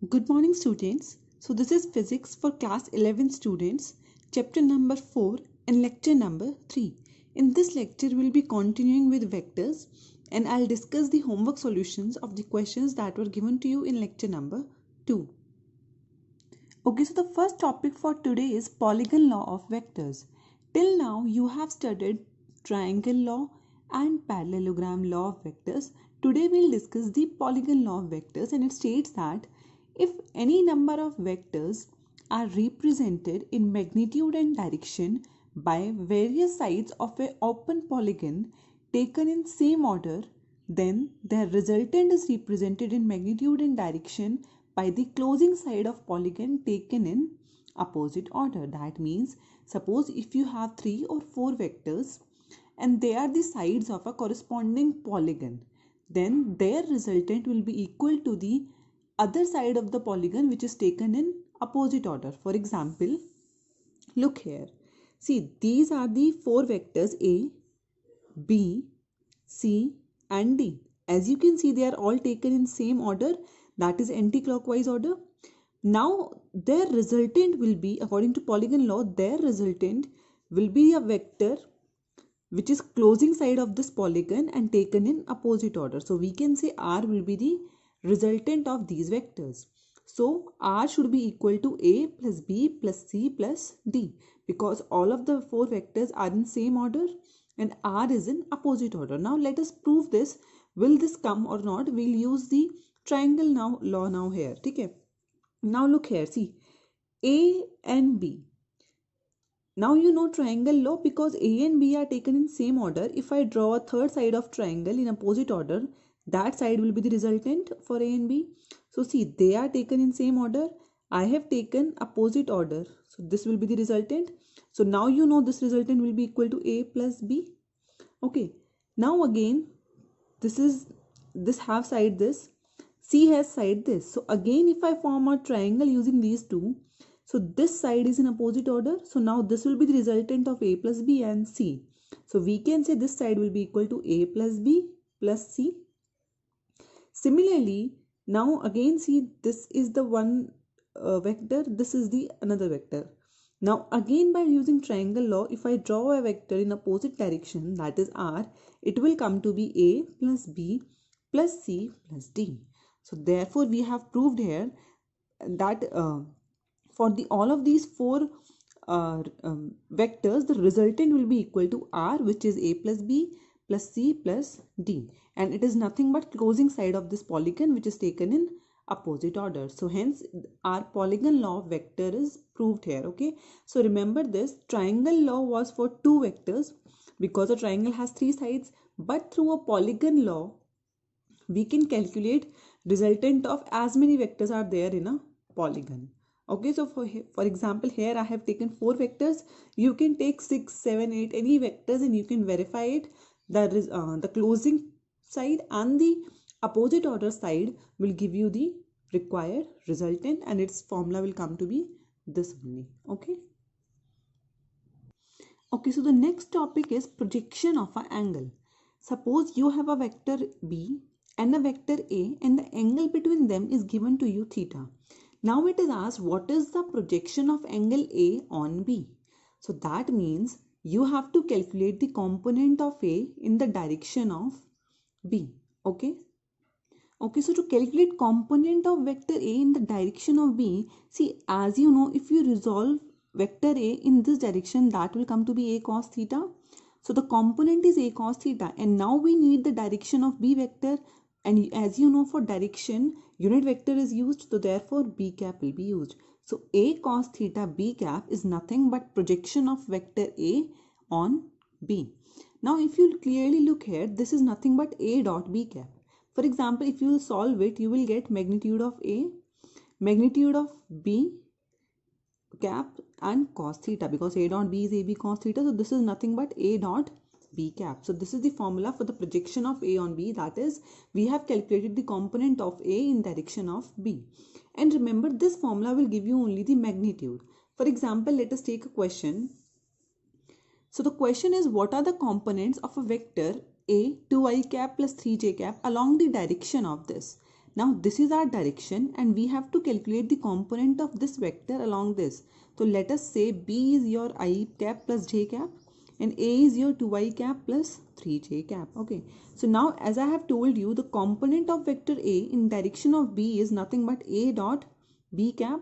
Good morning, students. So this is physics for class 11 students, chapter number 4 and lecture number 3. In this lecture, we'll be continuing with vectors and I'll discuss the homework solutions of the questions that were given to you in lecture number 2. Okay, so the first topic for today is polygon law of vectors. Till now, you have studied triangle law and parallelogram law of vectors. Today, we'll discuss the polygon law of vectors, and it states that if any number of vectors are represented in magnitude and direction by various sides of an open polygon taken in same order, then their resultant is represented in magnitude and direction by the closing side of polygon taken in opposite order. That means, suppose if you have 3 or 4 vectors and they are the sides of a corresponding polygon, then their resultant will be equal to the other side of the polygon which is taken in opposite order. For example, look here. See, these are the 4 vectors A, B, C and D. As you can see, they are all taken in same order, that is anti-clockwise order. Now their resultant will be, according to polygon law, their resultant will be a vector which is closing side of this polygon and taken in opposite order. So we can say R will be the resultant of these vectors. So R should be equal to A plus B plus C plus D, because all of the 4 vectors are in same order and R is in opposite order. Now let us prove this. Will this come or not? We'll use the triangle law now here. Okay. Now look here. See, A and B. Now you know triangle law because A and B are taken in same order. If I draw a third side of triangle in opposite order, that side will be the resultant for A and B. So see, they are taken in same order. I have taken opposite order. So this will be the resultant. So now you know this resultant will be equal to A plus B. Okay. Now again, this half side this. C has side this. So again, if I form a triangle using these two, so this side is in opposite order. So now this will be the resultant of A plus B and C. So we can say this side will be equal to A plus B plus C. Similarly, now again see, this is the one vector, this is the another vector. Now again, by using triangle law, if I draw a vector in opposite direction, that is R, it will come to be A plus B plus C plus D. So therefore we have proved here that for all of these 4 vectors, the resultant will be equal to R, which is A plus B plus C plus D, and it is nothing but closing side of this polygon which is taken in opposite order. So hence our polygon law of vector is proved here. Okay, so remember this, triangle law was for 2 vectors because a triangle has 3 sides, but through a polygon law we can calculate resultant of as many vectors are there in a polygon. Okay, so for example, here I have taken 4 vectors. You can take 6, 7, 8 any vectors and you can verify it. The closing side and the opposite order side will give you the required resultant, and its formula will come to be this only. Okay. Okay, so the next topic is projection of an angle. Suppose you have a vector B and a vector A, and the angle between them is given to you theta. Now it is asked, what is the projection of angle A on B? So that means you have to calculate the component of A in the direction of B. Okay. Okay, so to calculate component of vector A in the direction of B, see, as you know, if you resolve vector A in this direction, that will come to be A cos theta. So the component is A cos theta, and now we need the direction of B vector, and as you know, for direction unit vector is used, so therefore B cap will be used. So A cos theta B cap is nothing but projection of vector A on B. Now if you clearly look here, this is nothing but A dot B cap. For example, if you will solve it, you will get magnitude of A, magnitude of B cap and cos theta, because A dot B is AB cos theta. So this is nothing but A dot B cap. So this is the formula for the projection of A on B. That is, we have calculated the component of A in direction of B. And remember, this formula will give you only the magnitude. For example, let us take a question. So the question is, what are the components of a vector A 2i cap plus 3j cap along the direction of this? Now this is our direction and we have to calculate the component of this vector along this. So let us say B is your I cap plus j cap and A is your 2i cap plus 3j cap. Okay, so now as I have told you, the component of vector A in direction of B is nothing but A dot B cap.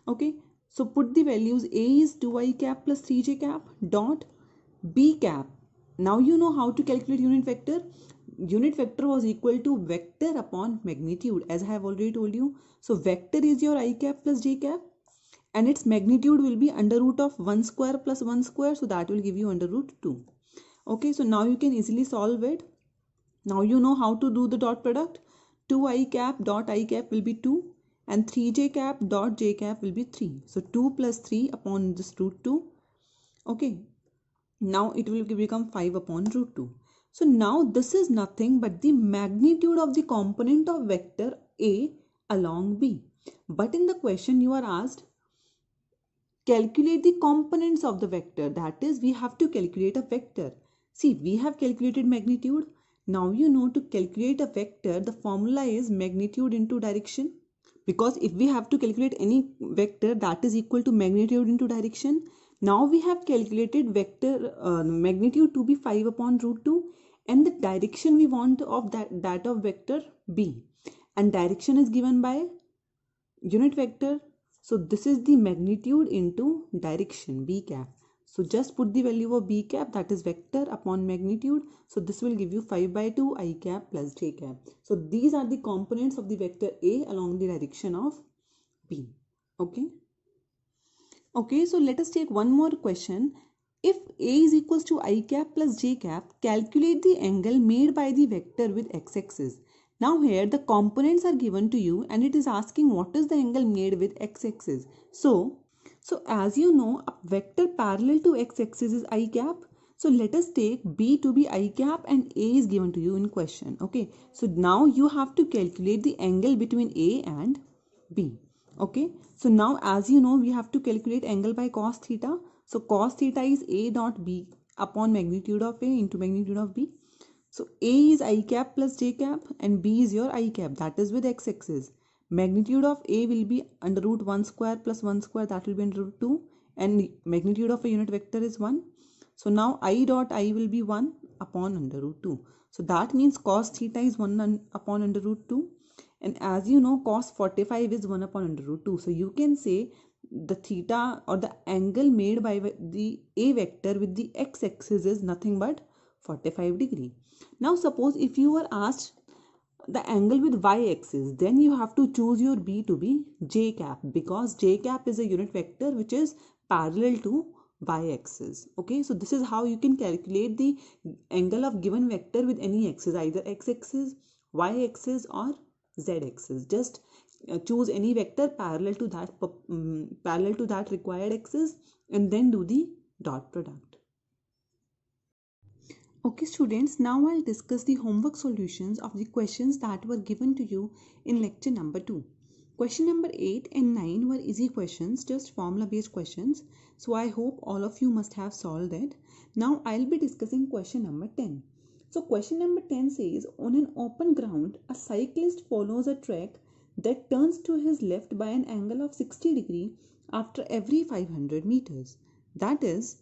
Okay, so put the values. A is 2i cap plus 3j cap dot B cap. Now you know how to calculate unit vector. Unit vector was equal to vector upon magnitude, as I have already told you. So vector is your I cap plus j cap and its magnitude will be under root of 1 square plus 1 square, so that will give you under root 2. Okay, so now you can easily solve it. Now you know how to do the dot product. 2i cap dot I cap will be 2 and 3j cap dot j cap will be 3. So 2 plus 3 upon this root 2. Okay, now it will become 5 upon root 2. So now this is nothing but the magnitude of the component of vector A along B. But in the question you are asked, calculate the components of the vector. That is, we have to calculate a vector. See, we have calculated magnitude. Now you know to calculate a vector, the formula is magnitude into direction. Because if we have to calculate any vector, that is equal to magnitude into direction. Now we have calculated vector magnitude to be 5 upon root 2 and the direction we want of that of vector B, and direction is given by unit vector. So this is the magnitude into direction B cap. So just put the value of B cap, that is vector upon magnitude. So this will give you 5 by 2 I cap plus j cap. So these are the components of the vector A along the direction of B. Okay. Okay, so let us take one more question. If A is equals to I cap plus j cap, calculate the angle made by the vector with x-axis. Now here the components are given to you and it is asking what is the angle made with x-axis. So as you know, a vector parallel to x-axis is I cap. So let us take B to be I cap and A is given to you in question. Okay, so now you have to calculate the angle between A and B. Okay, so now as you know, we have to calculate angle by cos theta. So cos theta is A dot B upon magnitude of A into magnitude of B. So A is I cap plus j cap and B is your I cap, that is with x-axis. Magnitude of A will be under root 1 square plus 1 square, that will be under root 2, and magnitude of a unit vector is 1. So now I dot I will be 1 upon under root 2. So that means cos theta is 1 upon under root 2. And as you know, cos 45 is 1 upon under root 2. So you can say the theta or the angle made by the A vector with the x-axis is nothing but 45 degree. Now suppose if you were asked the angle with y-axis, then you have to choose your B to be j cap, because j cap is a unit vector which is parallel to y-axis. Okay, so this is how you can calculate the angle of given vector with any axis, either x-axis, y-axis or z-axis. Just choose any vector parallel to that required axis and then do the dot product. Okay students, now I'll discuss the homework solutions of the questions that were given to you in lecture number 2. Question number 8 and 9 were easy questions, just formula based questions. So I hope all of you must have solved it. Now I'll be discussing question number 10. So question number 10 says, on an open ground, a cyclist follows a track that turns to his left by an angle of 60 degree after every 500 meters. That is,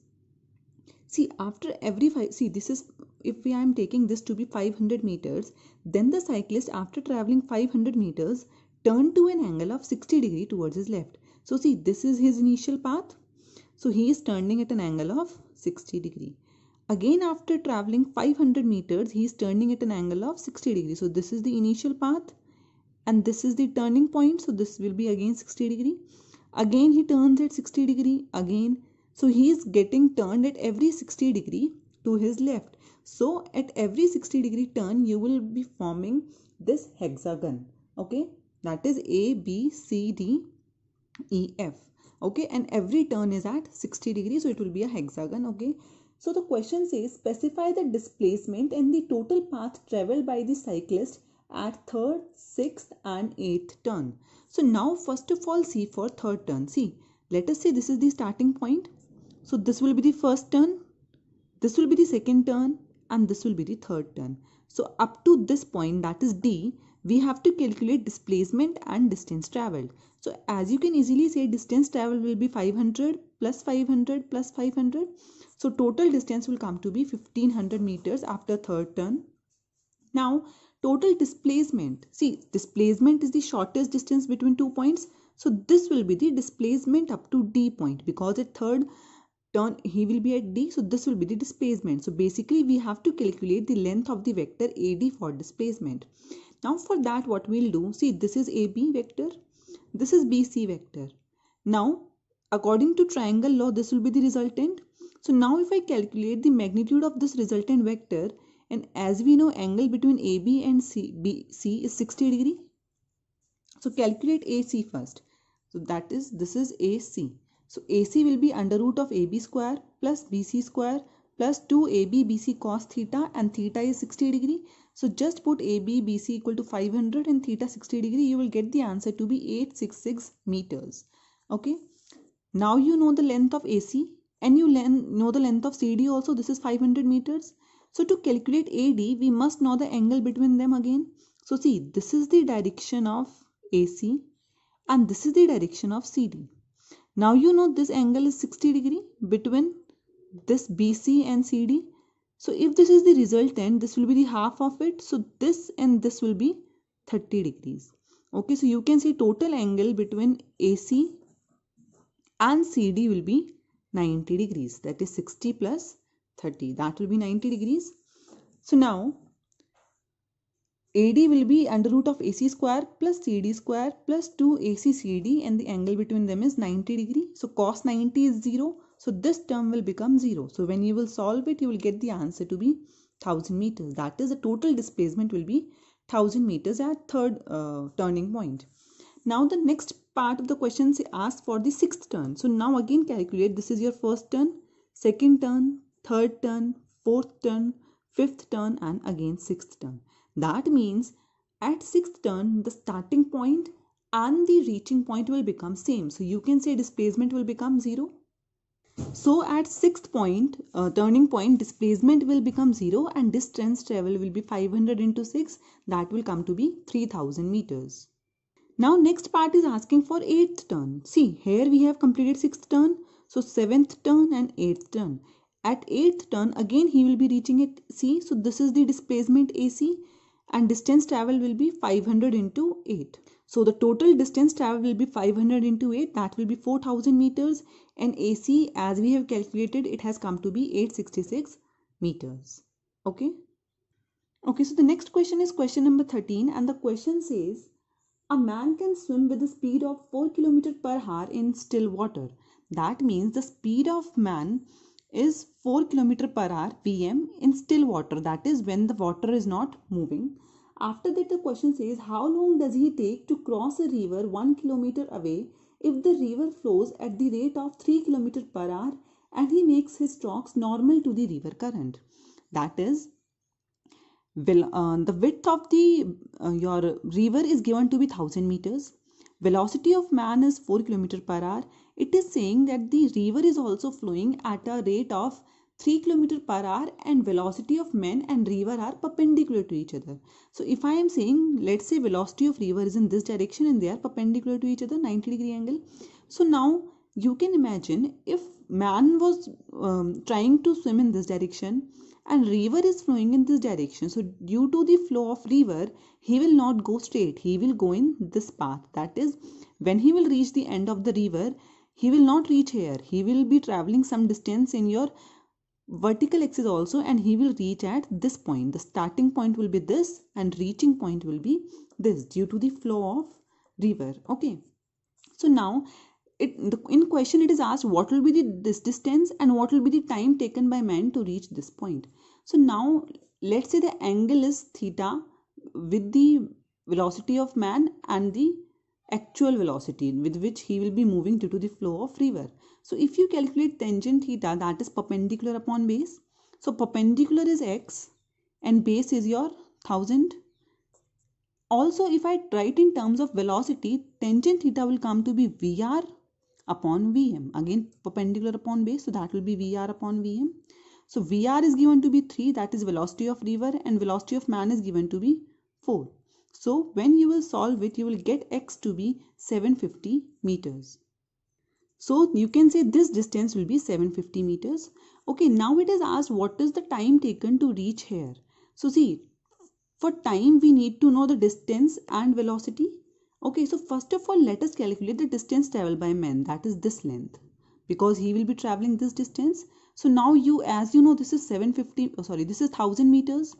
see, after every this is, if I am taking this to be 500 meters, then the cyclist after traveling 500 meters turned to an angle of 60 degree towards his left. So see, this is his initial path. So he is turning at an angle of 60 degree. Again, after traveling 500 meters, he is turning at an angle of 60 degree. So this is the initial path and this is the turning point. So this will be again 60 degree. Again, he turns at 60 degree again. So he is getting turned at every 60 degree to his left. So at every 60 degree turn, you will be forming this hexagon. Okay, that is A, B, C, D, E, F. Okay, and every turn is at 60 degrees. So it will be a hexagon. Okay, so the question says, specify the displacement and the total path traveled by the cyclist at third, sixth and eighth turn. So now first of all, see for third turn. See, let us say this is the starting point. So this will be the first turn, this will be the second turn and this will be the third turn. So up to this point, that is D, we have to calculate displacement and distance traveled. So as you can easily say, distance traveled will be 500 plus 500 plus 500. So total distance will come to be 1500 meters after third turn. Now total displacement, see, displacement is the shortest distance between 2 points. So this will be the displacement up to D point, because at third turn he will be at D, so this will be the displacement. So basically we have to calculate the length of the vector AD for displacement. Now for that what we'll do, see, this is AB vector, this is BC vector. Now according to triangle law, this will be the resultant. So now if I calculate the magnitude of this resultant vector, and as we know angle between AB and BC is 60 degree. So calculate AC first. So that is, this is AC. So AC will be under root of AB square plus BC square plus 2AB BC cos theta, and theta is 60 degree. So just put AB BC equal to 500 and theta 60 degree. You will get the answer to be 866 meters. Okay. Now you know the length of AC and you know the length of CD also. This is 500 meters. So to calculate AD, we must know the angle between them again. So see, this is the direction of AC and this is the direction of CD. Now you know this angle is 60 degree between this BC and CD. So if this is the resultant, this will be the half of it. So this and this will be 30 degrees. Okay, so you can see total angle between AC and CD will be 90 degrees. That is 60 plus 30. That will be 90 degrees. So now AD will be under root of AC square plus CD square plus 2ACCD, and the angle between them is 90 degree. So cos 90 is 0. So this term will become 0. So when you will solve it, you will get the answer to be 1000 meters. That is, the total displacement will be 1000 meters at third turning point. Now the next part of the question asks for the sixth turn. So now again calculate, this is your first turn, second turn, third turn, fourth turn, fifth turn, and again sixth turn. That means at sixth turn, the starting point and the reaching point will become same. So you can say displacement will become 0. So at sixth point, turning point, displacement will become 0 and distance travel will be 500 into 6. That will come to be 3000 meters. Now next part is asking for 8th turn. See, here we have completed 6th turn. So 7th turn and 8th turn. At 8th turn, again he will be reaching at C. So this is the displacement AC and distance travel will be 500 into 8. So the total distance travel will be 500 into 8. That will be 4000 meters. And AC, as we have calculated, it has come to be 866 meters. Okay. Okay, so the next question is question number 13, and the question says, a man can swim with a speed of 4 km per hour in still water. That means the speed of man is 4 km per hour Vm in still water. That is when the water is not moving. After that, the question says, how long does he take to cross a river 1 km away if the river flows at the rate of 3 km per hour and he makes his strokes normal to the river current? That is, the width of the your river is given to be 1000 meters. Velocity of man is 4 km per hour. It is saying that the river is also flowing at a rate of 3 km per hour and velocity of man and river are perpendicular to each other. So if I am saying, let's say velocity of river is in this direction and they are perpendicular to each other, 90 degree angle. So now you can imagine if man was trying to swim in this direction and river is flowing in this direction. So due to the flow of river, he will not go straight. He will go in this path. That is, when he will reach the end of the river, he will not reach here. He will be traveling some distance in your vertical axis also, and he will reach at this point. The starting point will be this and reaching point will be this due to the flow of river. Okay. So now in question it is asked what will be this distance and what will be the time taken by man to reach this point. So now let's say the angle is theta with the velocity of man and the actual velocity with which he will be moving due to the flow of river. So if you calculate tangent theta, that is perpendicular upon base. So perpendicular is x and base is your 1000. Also, if I write in terms of velocity, tangent theta will come to be Vr upon Vm. Again, perpendicular upon base, so that will be Vr upon Vm. So Vr is given to be 3, that is velocity of river, and velocity of man is given to be 4. So when you will solve it, you will get x to be 750 meters. So you can say this distance will be 750 meters. Okay, now it is asked what is the time taken to reach here. So see, for time we need to know the distance and velocity. Okay, so first of all let us calculate the distance traveled by man, that is this length, because he will be traveling this distance. So now you, as you know, this is 750, this is 1000 meters,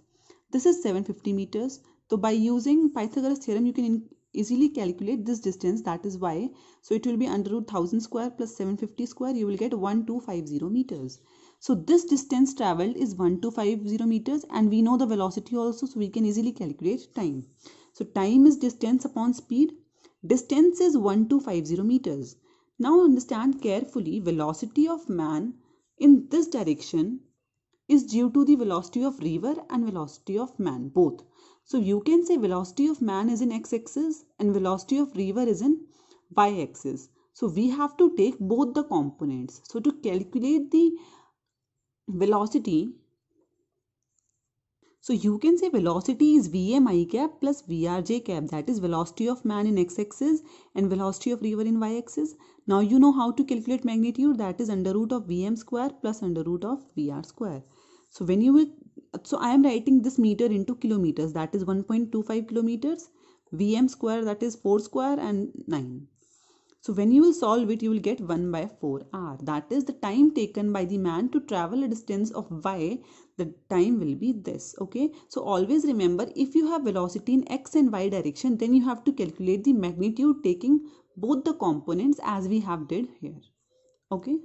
this is 750 meters. So by using Pythagoras theorem you can easily calculate this distance, that is y. So it will be under root 1000 square plus 750 square, you will get 1250 meters. So this distance traveled is 1250 meters, and we know the velocity also, so we can easily calculate time. So time is distance upon speed. Distance is 1250 meters. Now understand carefully, velocity of man in this direction is due to the velocity of river and velocity of man both. So you can say velocity of man is in x-axis and velocity of river is in y-axis. So we have to take both the components. So to calculate the velocity, so you can say velocity is Vm I cap plus Vrj cap, that is velocity of man in x-axis and velocity of river in y-axis. Now you know how to calculate magnitude, that is under root of Vm square plus under root of Vr square. So when you will, so I am writing this meter into kilometers, that is 1.25 kilometers, Vm square, that is 4 square and 9. So when you will solve it, you will get 1 by 4 hour. That is the time taken by the man to travel a distance of y. The time will be this. Okay. So always remember, if you have velocity in x and y direction, then you have to calculate the magnitude taking both the components as we have did here. Okay.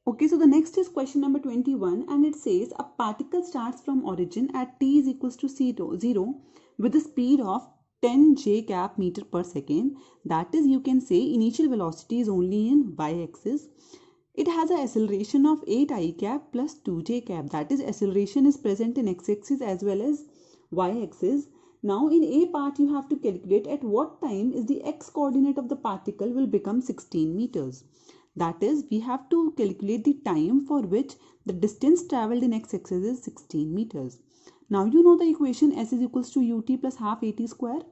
Okay, so the next is question number 21, and it says a particle starts from origin at t is equals to 0 with a speed of 10 j cap meter per second. That is, you can say initial velocity is only in y-axis. It has an acceleration of 8 I cap plus 2 j cap. That is, acceleration is present in x-axis as well as y-axis. Now in a part you have to calculate at what time is the x coordinate of the particle will become 16 meters. That is, we have to calculate the time for which the distance travelled in x-axis is 16 meters. Now you know the equation s is equals to ut plus half at square.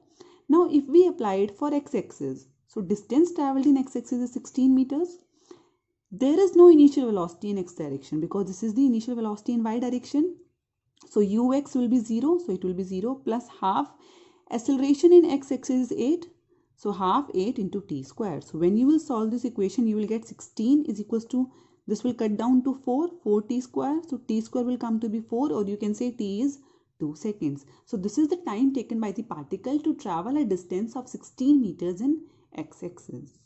Now if we apply it for x-axis, so distance travelled in x-axis is 16 meters. There is no initial velocity in x direction because this is the initial velocity in y direction. So ux will be 0, so it will be 0 plus half. Acceleration in x-axis is 8. So half 8 into t square. So when you will solve this equation, you will get 16 is equals to, this will cut down to 4t square. So t square will come to be 4, or you can say t is 2 seconds. So this is the time taken by the particle to travel a distance of 16 meters in x-axis.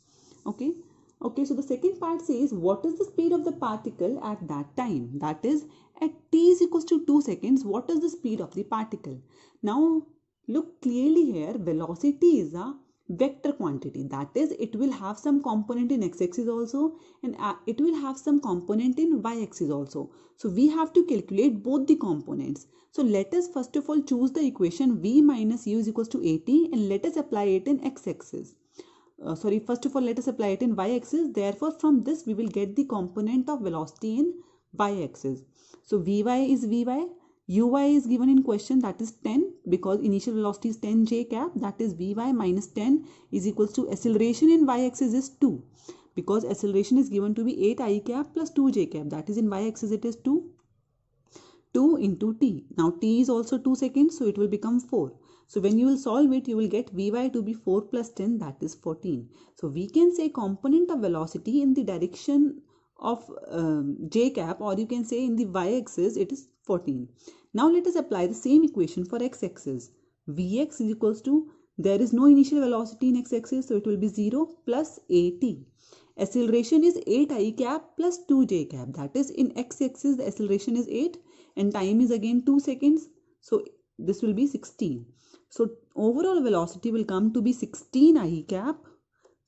Okay. Okay, so the second part says what is the speed of the particle at that time? That is, at t is equals to 2 seconds, what is the speed of the particle? Now look clearly here, velocity is a vector quantity. That is, it will have some component in x-axis also, and it will have some component in y-axis also. So we have to calculate both the components. So let us first of all choose the equation v minus u is equals to at, and let us apply it in x-axis. First of all let us apply it in y-axis. Therefore from this we will get the component of velocity in y-axis. So vy is vy, uy is given in question, that is 10, because initial velocity is 10 j cap, that is vy minus 10 is equals to acceleration in y-axis is 2, because acceleration is given to be 8 I cap plus 2 j cap, that is in y-axis it is 2 into t. Now t is also 2 seconds, so it will become 4. So when you will solve it, you will get vy to be 4 plus 10, that is 14. So we can say component of velocity in the direction of j cap, or you can say in the y-axis, it is 14. Now let us apply the same equation for x-axis. Vx is equals to, there is no initial velocity in x-axis, so it will be 0 plus at. Acceleration is 8 I cap plus 2 j cap, that is in x-axis the acceleration is 8 and time is again 2 seconds. So this will be 16. So overall velocity will come to be 16 I cap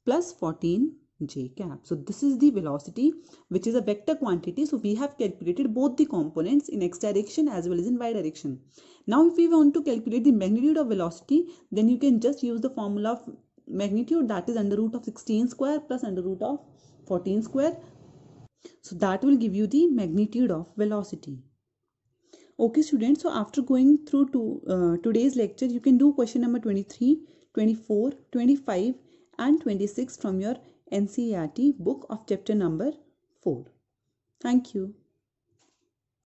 plus 14 j cap. So this is the velocity, which is a vector quantity. So we have calculated both the components in x direction as well as in y direction. Now if we want to calculate the magnitude of velocity, then you can just use the formula of magnitude, that is under root of 16 square plus under root of 14 square. So that will give you the magnitude of velocity. Okay students, so after going through today's lecture, you can do question number 23, 24, 25 and 26 from your NCERT book of chapter number 4. Thank you.